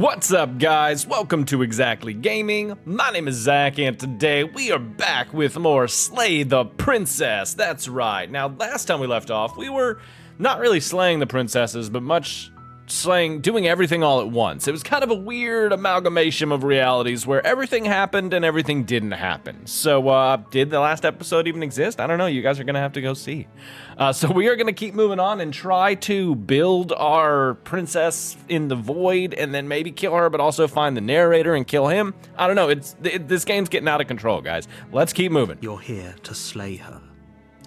What's up, guys? Welcome to ExZacklyGaming. My name is Zach, and today we are back with more Slay the Princess. That's right. Now, last time we left off, we were not really slaying the princesses, but much doing everything all at once. It was kind of a weird amalgamation of realities where everything happened and everything didn't happen. So, did the last episode even exist? I don't know. You guys are gonna have to go see. So we are gonna keep moving on and try to build our princess in the void and then maybe kill her, but also find the narrator and kill him. I don't know. This game's getting out of control, guys. Let's keep moving. You're here to slay her.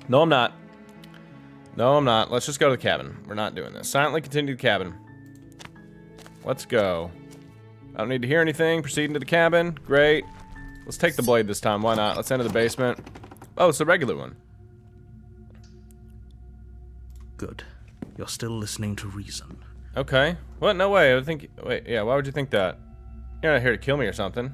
No, I'm not. No, I'm not. Let's just go to the cabin. We're not doing this. Silently continue the cabin. Let's go. I don't need to hear anything. Proceeding to the cabin. Great. Let's take the blade this time. Why not? Let's enter the basement. Oh, it's a regular one. Good. You're still listening to reason. Okay. What? No way. Wait, yeah, why would you think that? You're not here to kill me or something.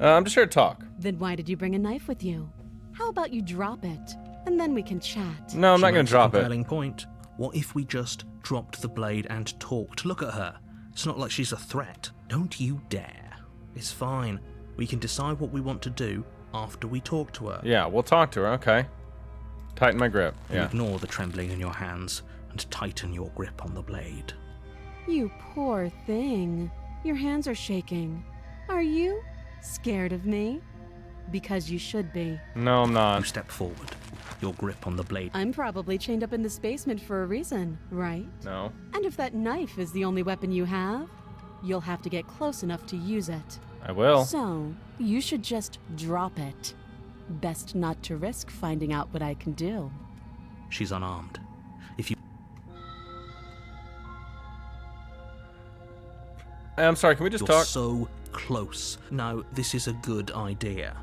I'm just here to talk. Then why did you bring a knife with you? How about you drop it, and then we can chat? No, I'm not gonna drop it. Compelling point. What if we just dropped the blade and talked? Look at her. It's not like she's a threat. Don't you dare. It's fine. We can decide what we want to do after we talk to her. Yeah, we'll talk to her, okay. Tighten my grip, yeah. Ignore the trembling in your hands and tighten your grip on the blade. You poor thing. Your hands are shaking. Are you scared of me? Because you should be. No, I'm not. You step forward. Your grip on the blade. I'm probably chained up in this basement for a reason, right? No. And if that knife is the only weapon you have, you'll have to get close enough to use it. I will. So, you should just drop it. Best not to risk finding out what I can do. She's unarmed. If you... I'm sorry, can we just You're talk? so close. No, this is a good idea.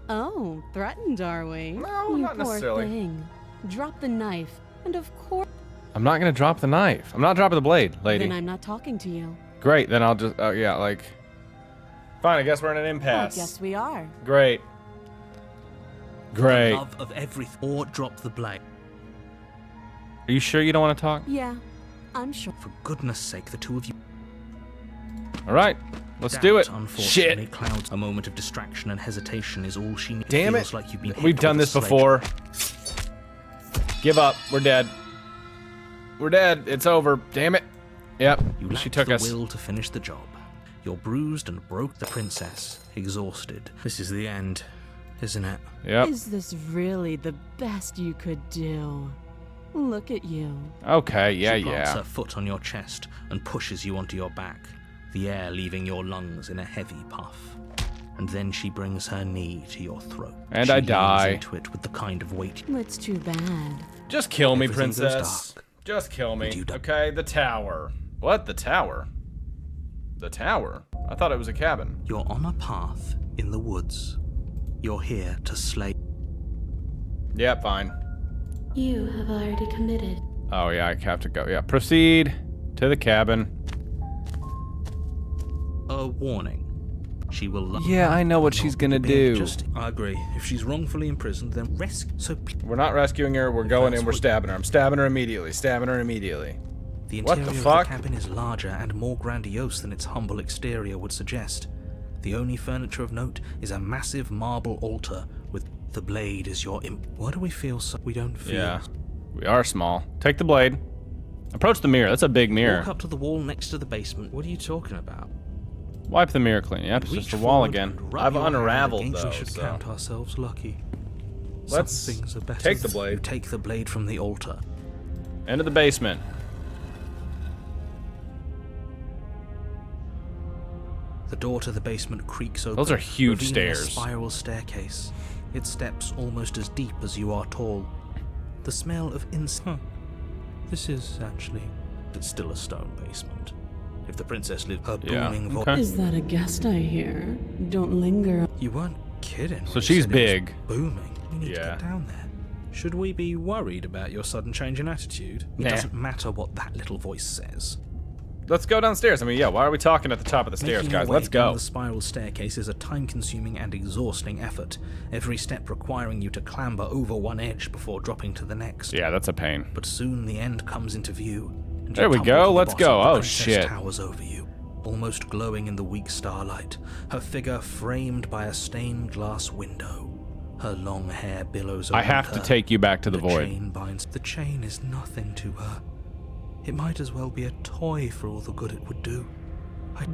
Oh, threatened, are we? No, you not poor necessarily. Thing. Drop the knife, and of course. I'm not gonna drop the knife. I'm not dropping the blade, lady. Then I'm not talking to you. Great, then I'll just, yeah, like... Fine, I guess we're in an impasse. I guess we are. Great. Great. Love of everything, or drop the blade. Are you sure you don't want to talk? Yeah, I'm sure. For goodness sake, the two of you. All right, let's Doubt, do it. Unfortunately, Shit. clouds. A moment of distraction and hesitation is all she needs. Damn Feels it. like you've been We've hit done with this a before. Give up. We're dead. We're dead. It's over. Damn it. Yep. You She lacked took the us. will to finish the job. You're bruised and broke the princess, exhausted. This is the end, isn't it? Yep. Is this really the best you could do? Look at you. Okay. Yeah. She plants Yeah. her foot on your chest and pushes you onto your back, the air leaving your lungs in a heavy puff. And then she brings her knee to your throat. And she I leans die. into it with the kind of weight. It's too bad. Just kill me, Everything goes princess. dark. Just kill me. And you die. Okay. The tower. What? The tower? The tower? I thought it was a cabin. You're on a path in the woods. You're here to slay. Yep. Fine. You have already committed. Oh yeah. I have to go. Yeah. Proceed to the cabin. A warning. She will. Yeah, I know what she's gonna do. I agree. If she's wrongfully imprisoned, then rescue. We're not rescuing her. We're going in. We're stabbing her. I'm stabbing her immediately. Stabbing her immediately. The What interior the of fuck? the cabin is larger and more grandiose than its humble exterior would suggest. The only furniture of note is a massive marble altar with the blade as your imp. Why do we feel so? We don't feel. Yeah, we are small. Take the blade. Approach the mirror. That's a big mirror. Walk up to the wall next to the basement. What are you talking about? Wipe the mirror clean. Yep, it's Reach just the wall forward again. and rub I've your hand unraveled against- those. We should So. count ourselves lucky. Let's Some things are better. take the blade. You take the blade from the altar. Into the basement. The door to the basement creaks open. Those are huge revealing stairs. A spiral staircase. Its steps almost as deep as you are tall. The smell of incense. This is actually. It's still a stone basement. If the princess lived, her Yeah, booming voice. okay. Is that a guest I hear? Don't linger. You weren't kidding. when So you she's said it was big. booming. You need to Yeah. get down there. Should we be worried about your sudden change in attitude? It Nah. doesn't matter what that little voice says. let's go downstairs. I mean, yeah, why are we talking at the top of the stairs, Making your guys? way Let's down go. The spiral staircase is a time-consuming and exhausting effort, every step requiring you to clamber over one edge before dropping to the next. Yeah, that's a pain. But soon the end comes into view. And There you we tumble go, to the let's bottom. go. The Oh, princess shit. towers over you, almost glowing in the weak starlight, her figure framed by a stained glass window. Her long hair billows around I have to her. take you back to the void. Chain binds. The chain is nothing to her. It might as well be a toy for all the good it would do.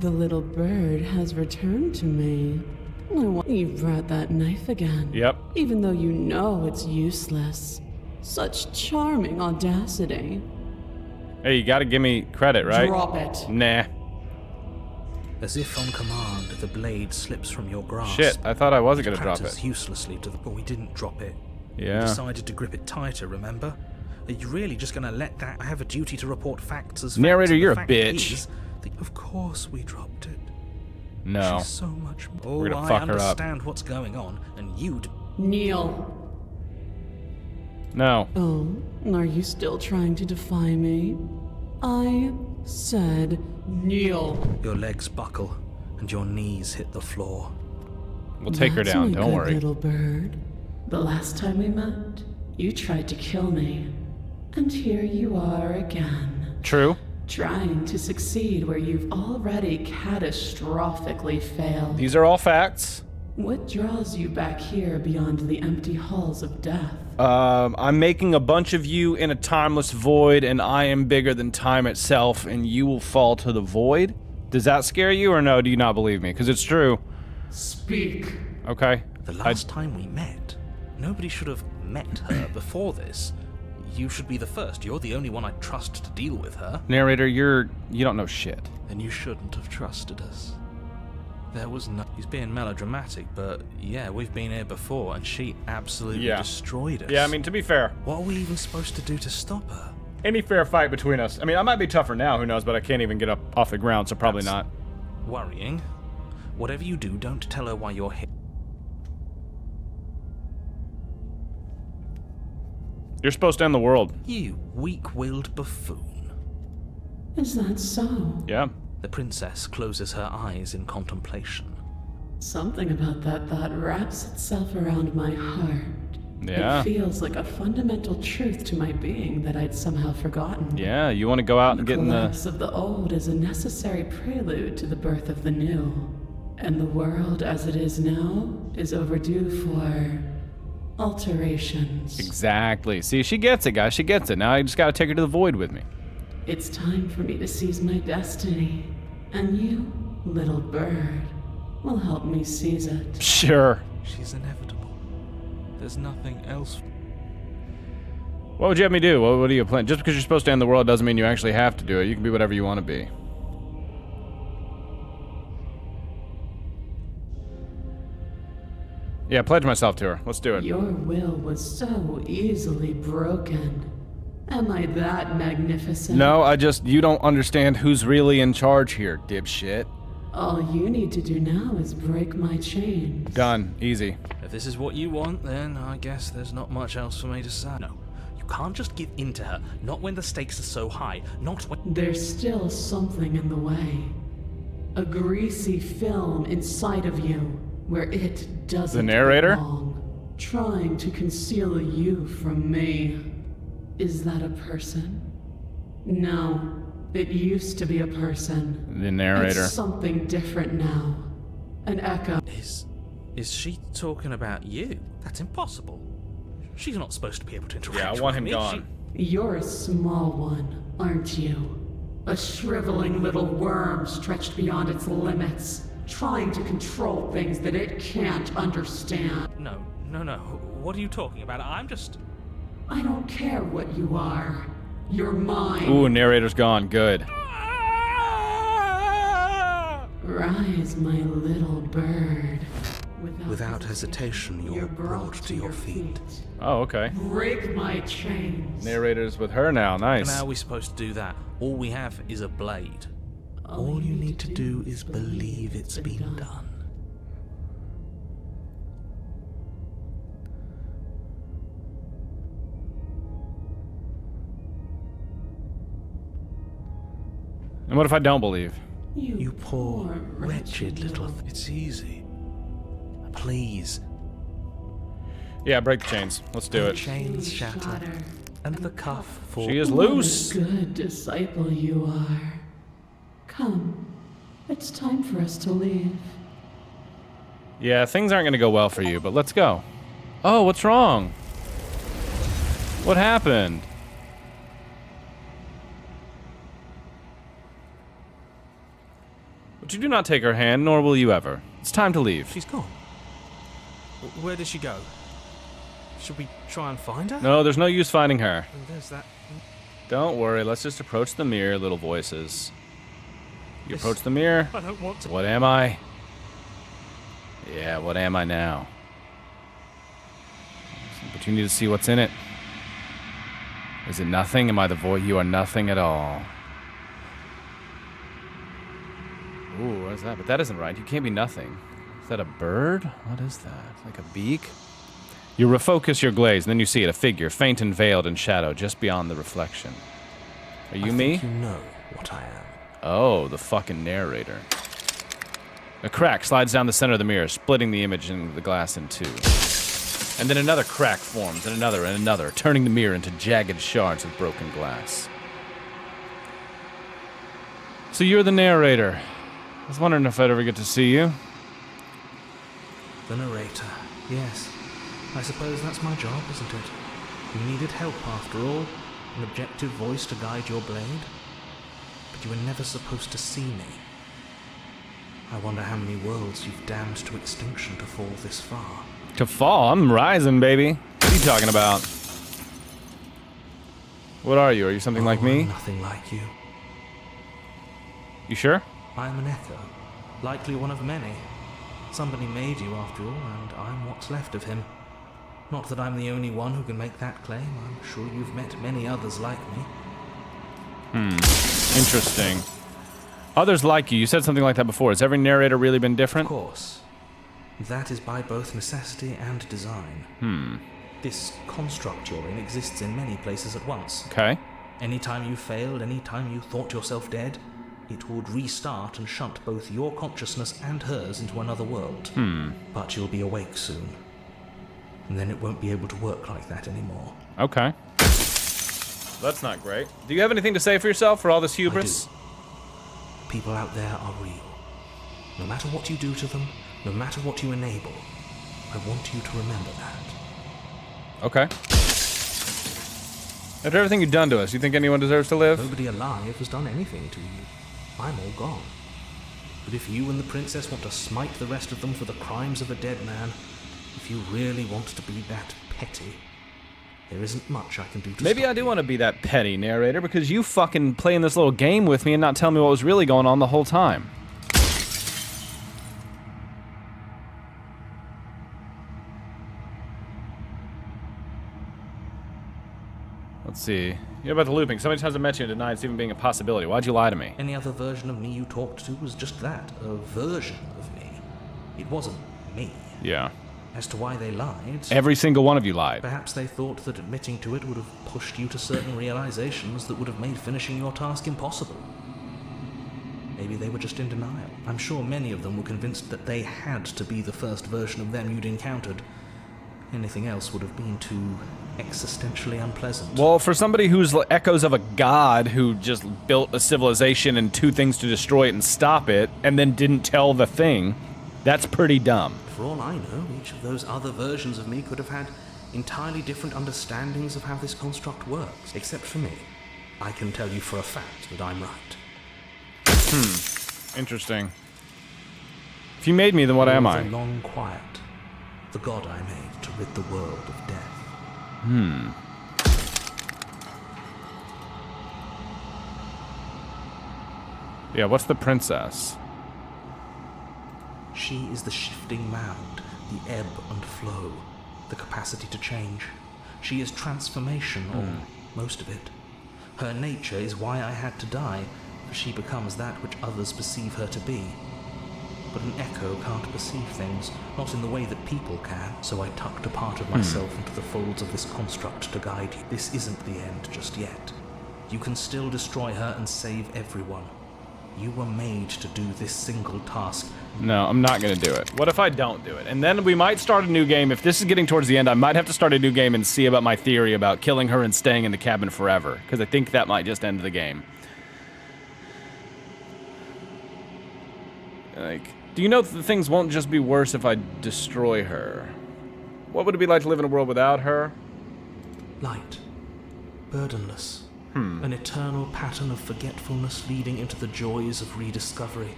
The little bird has returned to me. You brought that knife again. Yep. Even though you know it's useless. Such charming audacity. Hey, you gotta give me credit, right? Drop it. Nah. As if on command, the blade slips from your grasp. Shit, I thought I wasn't gonna drop Clatters it. uselessly to the but we didn't drop it. We Yeah. decided to grip it tighter, remember? Are you really just gonna let that? I have a duty to report facts as facts. Narrator, The you're a fact bitch. is, of course we dropped it. No. She's so much more. We're gonna I fuck her up. understand what's going on, and you'd. Kneel. No. Oh, are you still trying to defy me? I said kneel. Your legs buckle, and your knees hit the floor. We'll take her That's down, my don't good worry. little bird. The last time we met, you tried to kill me. And here you are again. True. Trying to succeed where you've already catastrophically failed. These are all facts. What draws you back here beyond the empty halls of death? I'm making a bunch of you in a timeless void, and I am bigger than time itself, and you will fall to the void? Does that scare you, or no? Do you not believe me? Because it's true. Speak. Okay. The last time we met, nobody should have met her before this. You should be the first. You're the only one I'd trust to deal with her. Narrator, you don't know shit. Then you shouldn't have trusted us. There was no. He's being melodramatic, but yeah, we've been here before, and she absolutely destroyed us. Yeah, I mean, to be fair, what are we even supposed to do to stop her? any fair fight between us. I mean, I might be tougher now, who knows, but I can't even get up off the ground, so probably not. Worrying. Whatever you do, don't tell her why you're here. You're supposed to end the world. You weak-willed buffoon. Is that so? Yeah. The princess closes her eyes in contemplation. Something about that thought wraps itself around my heart. Yeah. It feels like a fundamental truth to my being that I'd somehow forgotten. Yeah, you want to go out and get in the... collapse of the old is a necessary prelude to the birth of the new. And the world as it is now is overdue for alterations. Exactly. See, she gets it, guys. She gets it. Now I just gotta take her to the void with me. It's time for me to seize my destiny. And you, little bird, will help me seize it. Sure. She's inevitable. There's nothing else. What would you have me do? What do you plan? Just because you're supposed to end the world doesn't mean you actually have to do it. You can be whatever you want to be. Yeah, pledge myself to her. Let's do it. Your will was so easily broken. Am I that magnificent? No, you don't understand who's really in charge here, dipshit. All you need to do now is break my chains. Done. Easy. If this is what you want, then I guess there's not much else for me to say. No, you can't just give in to her. Not when the stakes are so high. Not when... There's still something in the way. A greasy film inside of you where it doesn't The narrator? belong, trying to conceal you from me. Is that a person? No. It used to be a person. The narrator. It's something different now. An echo. Is she talking about you? That's impossible. She's not supposed to be able to interact Yeah, I want with him me. gone. You're a small one, aren't you? A shriveling little worm stretched beyond its limits, trying to control things that it can't understand. No. What are you talking about? I'm just... I don't care what you are. You're mine. Ooh, narrator's gone. Good. Rise, my little bird. Without hesitation, you're brought to your feet. Oh, okay. Break my chains. Narrator's with her now. Nice. And how are we supposed to do that? All we have is a blade. All you need to do is believe it's been done. And what if I don't believe? You poor, wretched little... It's easy. Please. Yeah, break the chains. Let's do The it. chains shatter, and the cuff falls. She is What loose. a good disciple you are. Come, it's time for us to leave. Yeah, things aren't gonna go well for you, but let's go. Oh, what's wrong? What happened? But you do not take her hand, nor will you ever. It's time to leave. She's gone. Where did she go? Should we try and find her? No, there's no use finding her. Oh, there's that. Don't worry, let's just approach the mirror, little voices. You This- approach the mirror. I don't want to. What am I? Yeah, what am I now? But you need to see what's in it. Is it nothing? Am I the void? You are nothing at all. Ooh, what is that? But that isn't right. You can't be nothing. Is that a bird? What is that? Like a beak? You refocus your glaze, and then you see it, a figure, faint and veiled in shadow, just beyond the reflection. Are you me? I think you know what I am. Oh, the fucking narrator. A crack slides down the center of the mirror, splitting the image and the glass in two. And then another crack forms, and another, turning the mirror into jagged shards of broken glass. So you're the narrator. I was wondering if I'd ever get to see you. The narrator. Yes. I suppose that's my job, isn't it? You needed help after all. An objective voice to guide your blade. But you were never supposed to see me. I wonder how many worlds you've damned to extinction to fall this far. To fall? I'm rising, baby. What are you talking about? What are you? Are you something like I'm me? nothing like you. You sure? I am an echo. Likely one of many. Somebody made you after all, and I'm what's left of him. Not that I'm the only one who can make that claim. I'm sure you've met many others like me. Interesting. Others like you. You said something like that before. Has every narrator really been Of different? course. That is by both necessity and design. This construct you're in exists in many places at once. Okay. Anytime you failed, anytime you thought yourself dead, it would restart and shunt both your consciousness and hers into another world. But you'll be awake soon. And then it won't be able to work like that anymore. Okay. That's not great. Do you have anything to say for yourself for all this hubris? I do. People out there are real. No matter what you do to them, no matter what you enable, I want you to remember that. Okay. After everything you've done to us, you think anyone deserves to live? Nobody alive has done anything to you. I'm all gone. But if you and the princess want to smite the rest of them for the crimes of a dead man, if you really want to be that petty, there isn't much I can do to Maybe stop I do you. want to be that petty narrator because you fucking playing this little game with me and not telling me what was really going on the whole time. Let's see. You're about the looping. So many times I met you and denied it's even being a possibility. Why'd you lie to me? Any other version of me you talked to was just that, a version of me. It wasn't me. Yeah. As to why they lied, Every single one of you lied. perhaps they thought that admitting to it would have pushed you to certain realizations that would have made finishing your task impossible. Maybe they were just in denial. I'm sure many of them were convinced that they had to be the first version of them you'd encountered. Anything else would have been too existentially unpleasant. Well, for somebody who's echoes of a god who just built a civilization and two things to destroy it and stop it, and then didn't tell the thing, that's pretty dumb. For all I know, each of those other versions of me could have had entirely different understandings of how this construct works. Except for me. I can tell you for a fact that I'm right. Interesting. If you made me, then what am I? The long quiet. The god I made to rid the world of death. Yeah, what's the princess? She is the shifting mound, the ebb and flow, the capacity to change. She is transformation, or most of it. Her nature is why I had to die, for she becomes that which others perceive her to be. But an echo can't perceive things, not in the way that people can, so I tucked a part of myself into the folds of this construct to guide you. This isn't the end just yet. You can still destroy her and save everyone. You were made to do this single task. No, I'm not gonna do it. What if I don't do it? And then we might start a new game. If this is getting towards the end, I might have to start a new game and see about my theory about killing her and staying in the cabin forever, because I think that might just end the game. Like, do you know that things won't just be worse if I destroy her? What would it be like to live in a world without her? Light. Burdenless. An eternal pattern of forgetfulness leading into the joys of rediscovery.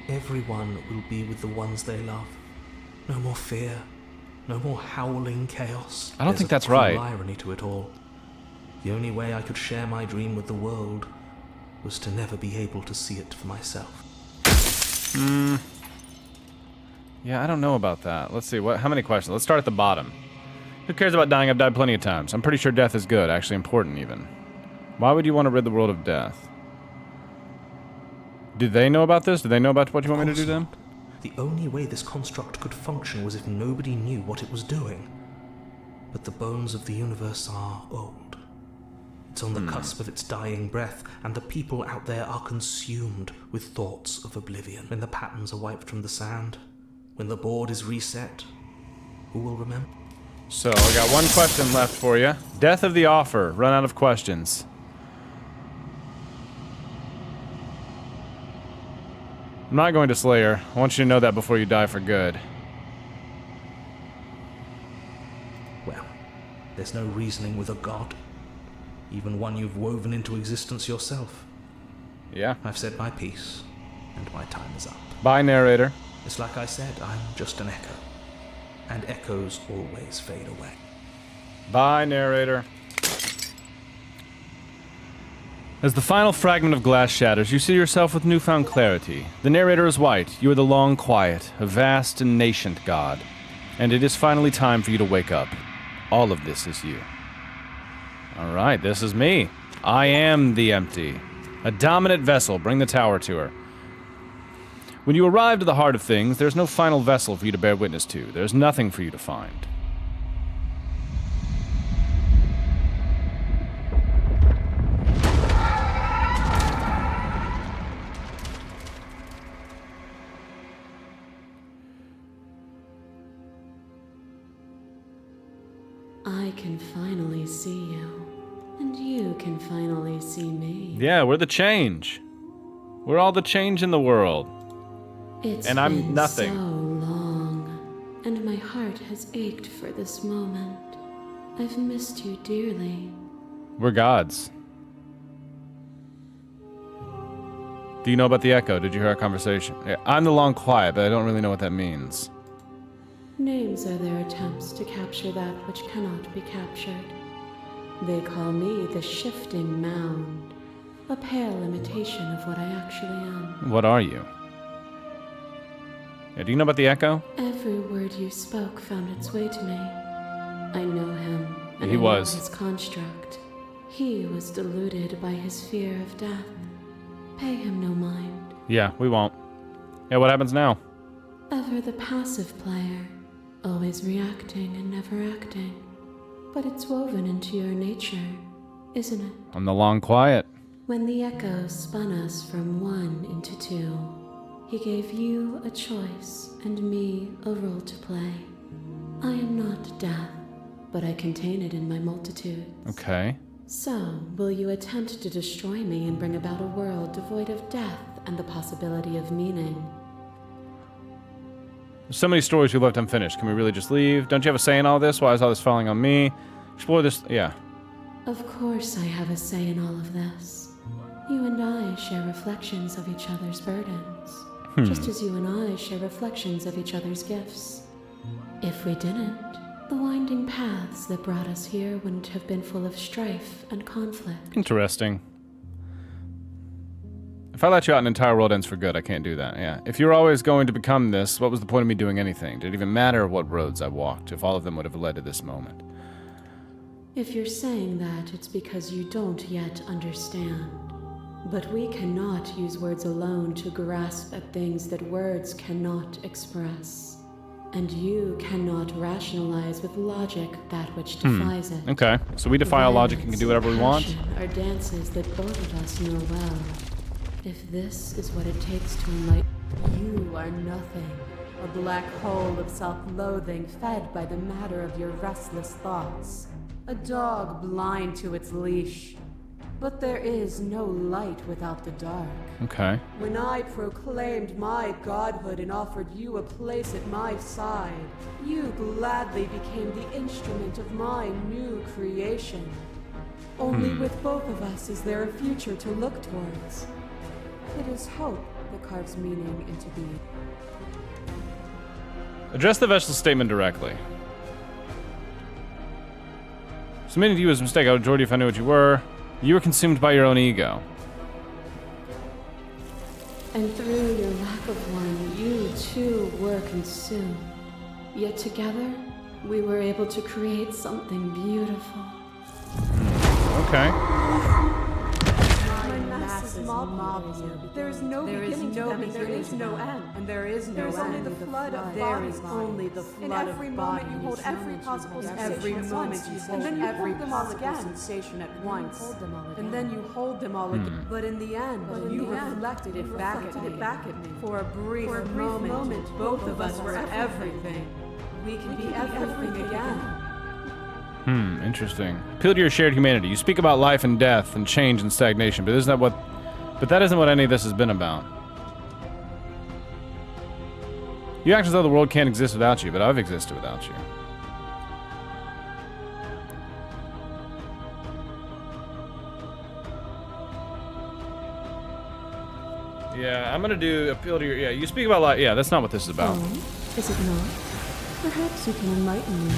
Everyone will be with the ones they love. No more fear. No more howling chaos. I don't think that's There's a right. cruel irony to it all. The only way I could share my dream with the world was to never be able to see it for myself. Yeah, I don't know about that. Let's see, how many questions? Let's start at the bottom. Who cares about dying? I've died plenty of times. I'm pretty sure death is good, actually important even. Why would you want to rid the world of death? Do they know about this? Do they know about what you want me to do to them? The only way this construct could function was if nobody knew what it was doing. But the bones of the universe are old. It's on the cusp of its dying breath, and the people out there are consumed with thoughts of oblivion. When the patterns are wiped from the sand, when the board is reset, who will remember? So, I got one question left for you. Death of the offer. Run out of questions. I'm not going to slay her. I want you to know that before you die for good. Well, there's no reasoning with a god. Even one you've woven into existence yourself. Yeah. I've said my piece, and my time is up. Bye, narrator. It's like I said, I'm just an echo. And echoes always fade away. Bye, narrator. As the final fragment of glass shatters, you see yourself with newfound clarity. The narrator is white. You are the long quiet, a vast and nascent god. And it is finally time for you to wake up. All of this is you. Alright, this is me. I am the empty. A dominant vessel. Bring the tower to her. When you arrive to the heart of things, there's no final vessel for you to bear witness to. There's nothing for you to find. I can finally see you, and you can finally see me. Yeah, we're the change. We're all the change in the world. It's And I'm been nothing. so long, and my heart has ached for this moment. I've missed you dearly. We're gods. Do you know about the echo? Did you hear our conversation? Yeah, I'm the long quiet, but I don't really know what that means. Names are their attempts to capture that which cannot be captured. They call me the shifting mound, a pale imitation of what I actually am. What are you? Yeah, do you know about the echo? Every word you spoke found its way to me. I know him, and He I know was. his construct. He was deluded by his fear of death. Pay him no mind. Yeah, we won't. Yeah, what happens now? Ever the passive player, always reacting and never acting. But it's woven into your nature, isn't it? I'm the long quiet. When the echo spun us from one into two, he gave you a choice and me a role to play. I am not death, but I contain it in my multitudes. Okay. So, will you attempt to destroy me and bring about a world devoid of death and the possibility of meaning? There's so many stories we left unfinished. Can we really just leave? Don't you have a say in all this? Why is all this falling on me? Explore this. Yeah. Of course I have a say in all of this. You and I share reflections of each other's burdens, just as you and I share reflections of each other's gifts. If we didn't, the winding paths that brought us here wouldn't have been full of strife and conflict. Interesting. If I let you out, an entire world ends for good. I can't do that, yeah. If you were always going to become this, what was the point of me doing anything? Did it even matter what roads I walked, if all of them would have led to this moment? If you're saying that, it's because you don't yet understand. But we cannot use words alone to grasp at things that words cannot express. And you cannot rationalize with logic that which defies it. Okay, so we defy all logic and can do whatever we want? Violence and passion are dances that both of us know well. If this is what it takes to enlighten, you are nothing. A black hole of self-loathing fed by the matter of your restless thoughts. A dog blind to its leash. But there is no light without the dark. Okay. When I proclaimed my godhood and offered you a place at my side, you gladly became the instrument of my new creation. Only with both of us is there a future to look towards. It is hope that carves meaning into being. Address the vegetable statement directly. Submitting to you was a mistake. I would enjoy it if I knew what you were. You were consumed by your own ego. And through your lack of one, you too were consumed. Yet together, we were able to create something beautiful. Okay. My masses mob you. There is no beginning to them, and there is no end. And there is no end. There is only the flood of bodies. There is only the flood of bodies. In every moment you hold every possible sensation at once. And then you hold them all again. Sensation at once. And then you hold them all again. But in the end, you reflected it back at me. For a brief moment, both of us were everything. We can be everything again. Interesting. Appeal to your shared humanity. You speak about life and death and change and stagnation, but that isn't what any of this has been about. You act as though the world can't exist without you, but I've existed without you. Yeah, I'm gonna do appeal to your, yeah, you speak about life, yeah, that's not what this is about. Oh, is it not? Perhaps you can enlighten me.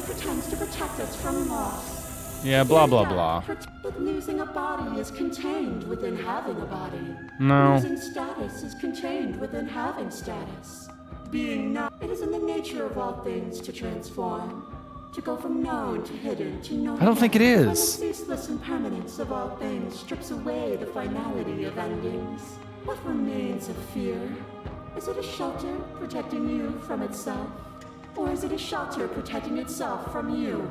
Pretends to protect us from loss. Yeah, blah, blah, blah. But losing a body is contained within having a body. No. Losing status is contained within having status. Being known, it is in the nature of all things to transform. To go from known to hidden to known. I don't think it is. When the ceaseless impermanence of all things strips away the finality of endings. What remains of fear? Is it a shelter protecting you from itself? Or is it a shelter protecting itself from you?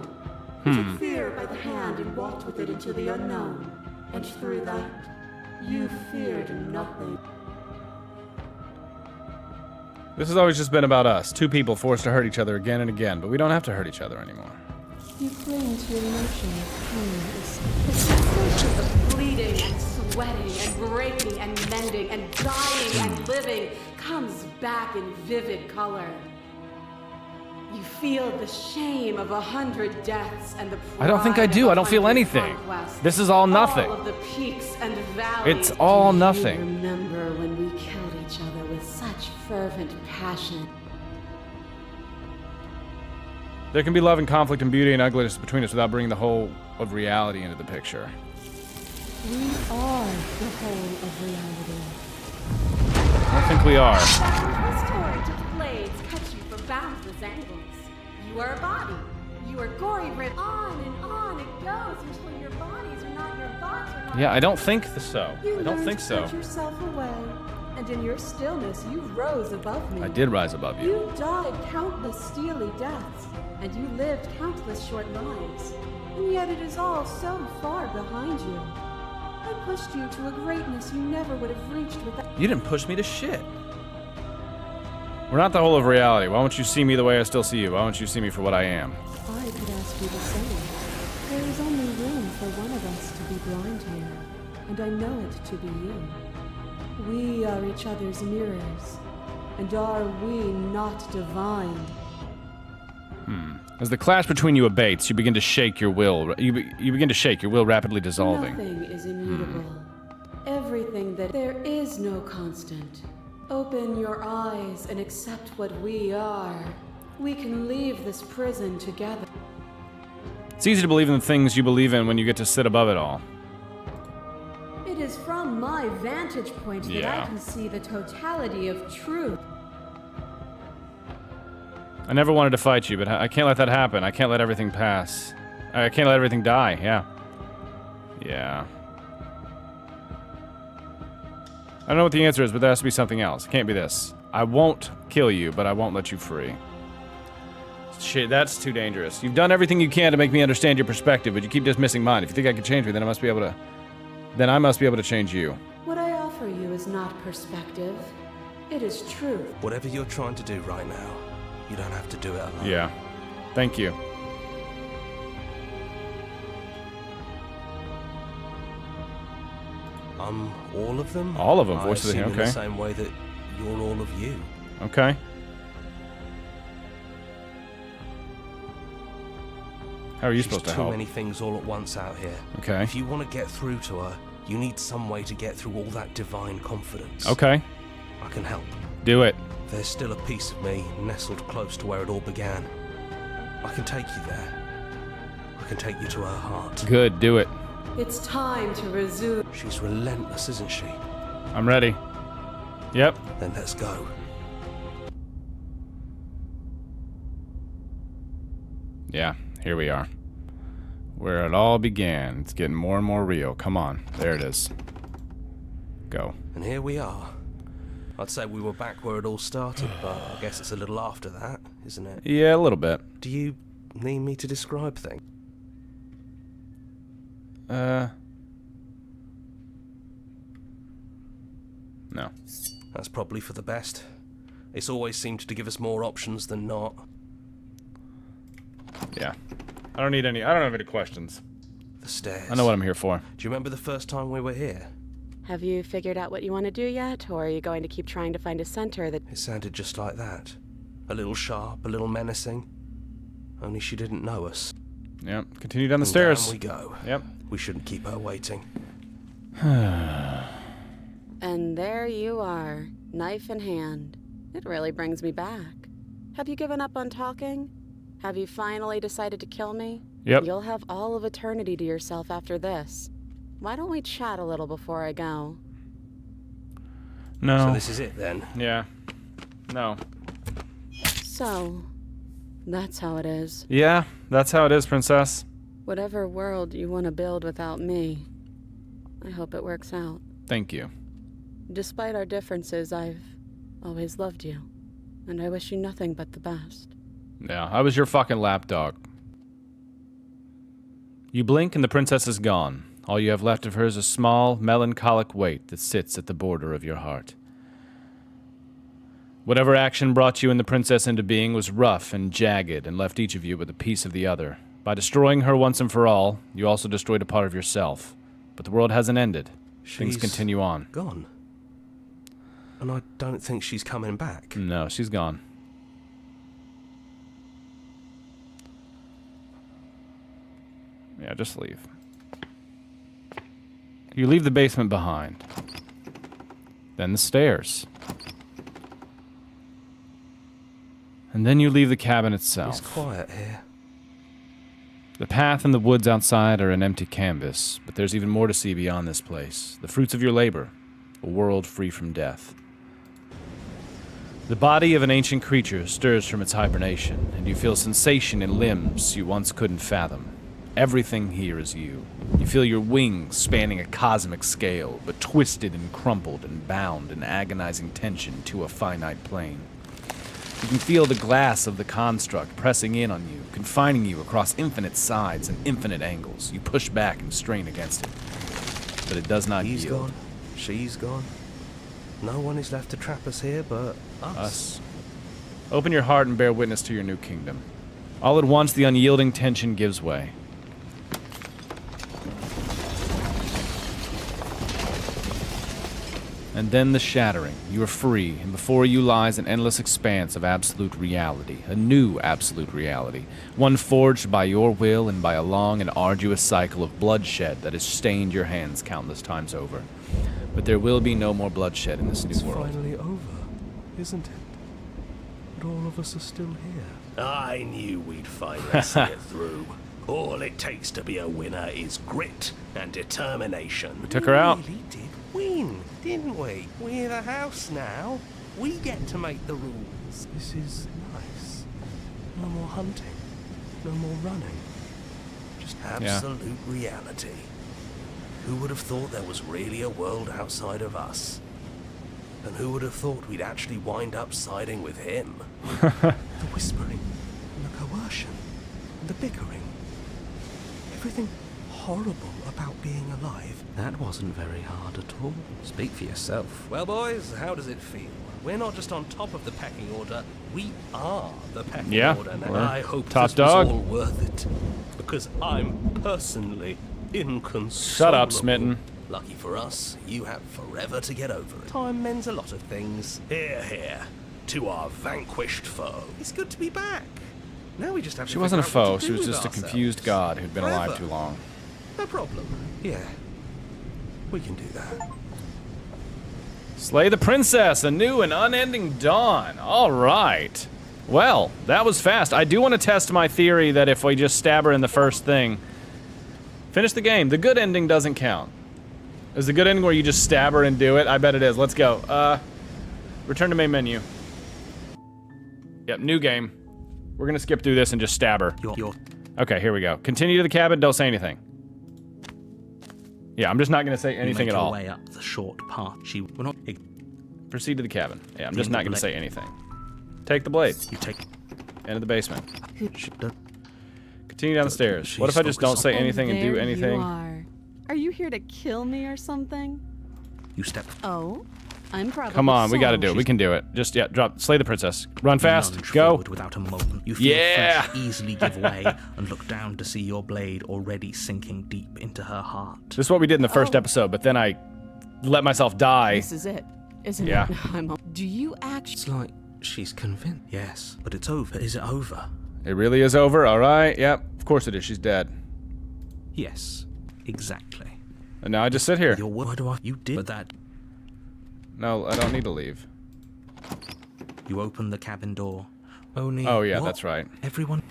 You took fear by the hand and walked with it into the unknown. And through that, you feared nothing. This has always just been about us. Two people forced to hurt each other again and again, but we don't have to hurt each other anymore. You cling to your notion of pain. The sensation of bleeding and sweating and breaking and mending and dying and living comes back in vivid color. You feel the shame of 100 deaths and the pride. I don't think I do. I don't feel anything. This is all nothing. All of the peaks and valleys. It's all nothing. Do you remember when we killed each other with such fervent passion? There can be love and conflict and beauty and ugliness between us without bringing the whole of reality into the picture. We are the whole of reality. I don't think we are. Twisted blades cut you from boundless angles. You are a body. You are gory ripped. On it goes until your bodies are not your thoughts. Are not Yeah, I don't think so. You I don't learned think to so. put yourself away, and in your stillness, you rose above me. I did rise above you. You died countless steely deaths, and you lived countless short lives, and yet it is all so far behind you. I pushed you to a greatness you never would have reached without. You didn't push me to shit. We're not the whole of reality. Why won't you see me the way I still see you? Why won't you see me for what I am? I could ask you the same. There is only room for one of us to be blind here, and I know it to be you. We are each other's mirrors, and are we not divine? As the clash between you abates, you begin to shake your will. You begin to shake, your will rapidly dissolving. Nothing is immutable. Everything that there is no constant. Open your eyes and accept what we are. We can leave this prison together. It's easy to believe in the things you believe in when you get to sit above it all. It is from my vantage point that Yeah. I can see the totality of truth. I never wanted to fight you, but I can't let that happen. I can't let everything pass. I can't let everything die, yeah. Yeah. I don't know what the answer is, but there has to be something else. It can't be this. I won't kill you, but I won't let you free. Shit, that's too dangerous. You've done everything you can to make me understand your perspective, but you keep dismissing mine. If you think I can change me, then I must be able to change you. What I offer you is not perspective. It is truth. Whatever you're trying to do right now, you don't have to do it alone. Yeah. Thank you. I'm all of them? All of them, voice of the assume okay. in the same way that you're all of you. Okay. How are you supposed to There's help? too many things all at once out here. Okay. If you want to get through to her, you need some way to get through all that divine confidence. Okay. I can help. Do it. There's still a piece of me nestled close to where it all began. I can take you there. I can take you to her heart. Good, do it. It's time to resume. She's relentless, isn't she? I'm ready. Yep. Then let's go. Yeah, here we are. Where it all began. It's getting more and more real. Come on. There it is. Go. And here we are. I'd say we were back where it all started, but I guess it's a little after that, isn't it? Yeah, a little bit. Do you need me to describe things? No. That's probably for the best. It's always seemed to give us more options than not. Yeah. I don't have any questions. The stairs. I know what I'm here for. Do you remember the first time we were here? Have you figured out what you want to do yet, or are you going to keep trying to find a center that... It sounded just like that. A little sharp, a little menacing. Only she didn't know us. Yep. Continue down the And stairs. down we go. Yep. We shouldn't keep her waiting. And there you are, knife in hand. It really brings me back. Have you given up on talking? Have you finally decided to kill me? Yep. You'll have all of eternity to yourself after this. Why don't we chat a little before I go? No. So this is it then? Yeah. No. So, that's how it is. Yeah, that's how it is, princess. Whatever world you want to build without me, I hope it works out. Thank you. Despite our differences, I've always loved you, and I wish you nothing but the best. Yeah, I was your fucking lapdog. You blink and the princess is gone. All you have left of her is a small, melancholic weight that sits at the border of your heart. Whatever action brought you and the princess into being was rough and jagged and left each of you with a piece of the other. By destroying her once and for all, you also destroyed a part of yourself. But the world hasn't ended. Things continue on. Gone. And I don't think she's coming back. No, she's gone. Yeah, just leave. You leave the basement behind. Then the stairs. And then you leave the cabin itself. It's quiet here. The path and the woods outside are an empty canvas, but there's even more to see beyond this place. The fruits of your labor. A world free from death. The body of an ancient creature stirs from its hibernation, and you feel sensation in limbs you once couldn't fathom. Everything here is you. You feel your wings spanning a cosmic scale, but twisted and crumpled and bound in agonizing tension to a finite plane. You can feel the glass of the construct pressing in on you, confining you across infinite sides and infinite angles. You push back and strain against it, but it does not He's yield. gone. She's gone. No one is left to trap us here but us. Open your heart and bear witness to your new kingdom. All at once, the unyielding tension gives way. And then the shattering. You are free, and before you lies an endless expanse of absolute reality. A new absolute reality. One forged by your will and by a long and arduous cycle of bloodshed that has stained your hands countless times over. But there will be no more bloodshed in this new world. It's finally over, isn't it? But all of us are still here. I knew we'd finally see it through. All it takes to be a winner is grit and determination. Took her out. We really did win, didn't we? We're the house now. We get to make the rules. This is nice. No more hunting. No more running. Just Absolute reality. Who would have thought there was really a world outside of us? And who would have thought we'd actually wind up siding with him? the whispering and the coercion, the bickering, everything horrible about being alive. That wasn't very hard at all. Speak for yourself. Well, boys, how does it feel? We're not just on top of the pecking order, we are the pecking order. And I hope top this dog. was all worth it. Because I'm personally inconsolable. Shut up, Smitten. Lucky for us, you have forever to get over it. Time mends a lot of things. Here, here, to our vanquished foe. It's good to be back. Now we just have to She wasn't a figure out what foe. to She do was with just a ourselves. confused god who'd been alive Forever. too long. No problem. Yeah, we can do that. Slay the princess, a new and unending dawn. All right. Well, that was fast. I do want to test my theory that if we just stab her in the first thing, finish the game. The good ending doesn't count. Is the good ending where you just stab her and do it? I bet it is. Let's go. Return to main menu. Yep, new game. We're gonna skip through this and just stab her. Okay, here we go. Continue to the cabin, don't say anything. Yeah, I'm just not gonna say anything at all. Way up the short path. We're not. Proceed to the cabin. Yeah, I'm just not gonna say anything. Take the blade. You take. Into the basement. She does. Continue down the stairs. What if I just don't say anything and do There anything? You are you here to kill me or something? You step. Oh, I'm probably. Come on, we gotta so. do it. We can do it. Just, yeah, drop. Slay the princess. Run fast. Lunge Go. forward without a moment. You feel Yeah. flesh easily give way and look down to see your blade already sinking deep into her heart. This is what we did in the first episode, but then I let myself die. This is it, isn't Yeah. it? Do you actually? It's like she's convinced. Yes, but it's over. Is it over? It really is over. All right. Yep. Of course it is. She's dead. Yes, exactly. And now I just sit here. Your word, you did. But that No, I don't need to leave. you open the cabin door. Only. Oh yeah, what? that's right. Everyone.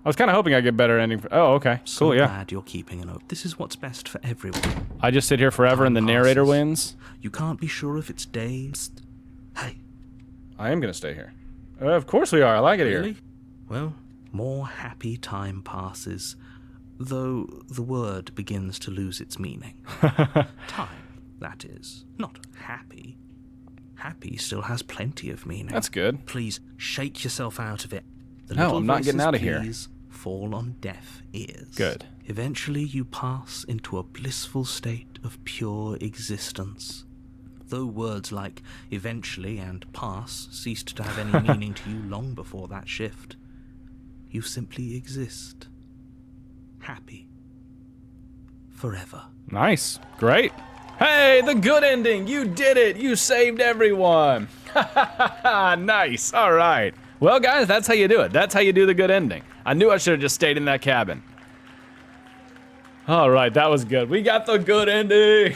I was kind of hoping I'd get better ending. Oh, okay. So Cool. Yeah. glad you're keeping an open. This is what's best for everyone. I just sit here forever, and the Time narrator passes. wins. You can't be sure if it's days. Hey, I am gonna stay here. Of course we are. I like it here. really? Well, more happy time passes, though the word begins to lose its meaning. Time, that is. Not happy. Happy still has plenty of meaning. That's good. Please shake yourself out of it. The No, little I'm not getting voices, out of here. please fall on deaf ears. Good. Eventually you pass into a blissful state of pure existence. Though words like eventually and pass ceased to have any meaning to you long before that shift, you simply exist. Happy. Forever. Nice. Great. Hey, the good ending. You did it. You saved everyone. Nice. All right. Well, guys, that's how you do it. That's how you do the good ending. I knew I should have just stayed in that cabin. All right, that was good. We got the good ending.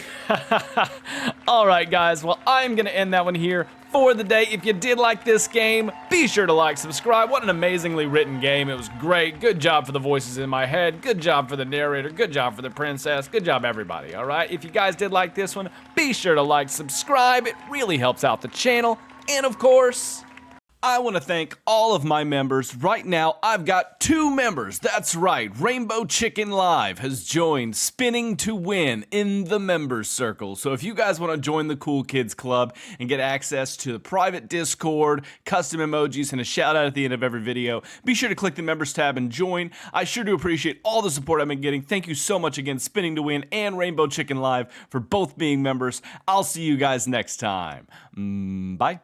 All right, guys. Well, I'm going to end that one here for the day. If you did like this game, be sure to like, subscribe. What an amazingly written game. It was great. Good job for the voices in my head. Good job for the narrator. Good job for the princess. Good job, everybody. All right. If you guys did like this one, be sure to like, subscribe. It really helps out the channel. And of course, I want to thank all of my members. Right now, I've got 2 members. That's right. Rainbow Chicken Live has joined Spinning to Win in the members circle. So if you guys want to join the Cool Kids Club and get access to the private Discord, custom emojis, and a shout out at the end of every video, be sure to click the members tab and join. I sure do appreciate all the support I've been getting. Thank you so much again, Spinning to Win and Rainbow Chicken Live, for both being members. I'll see you guys next time. Bye.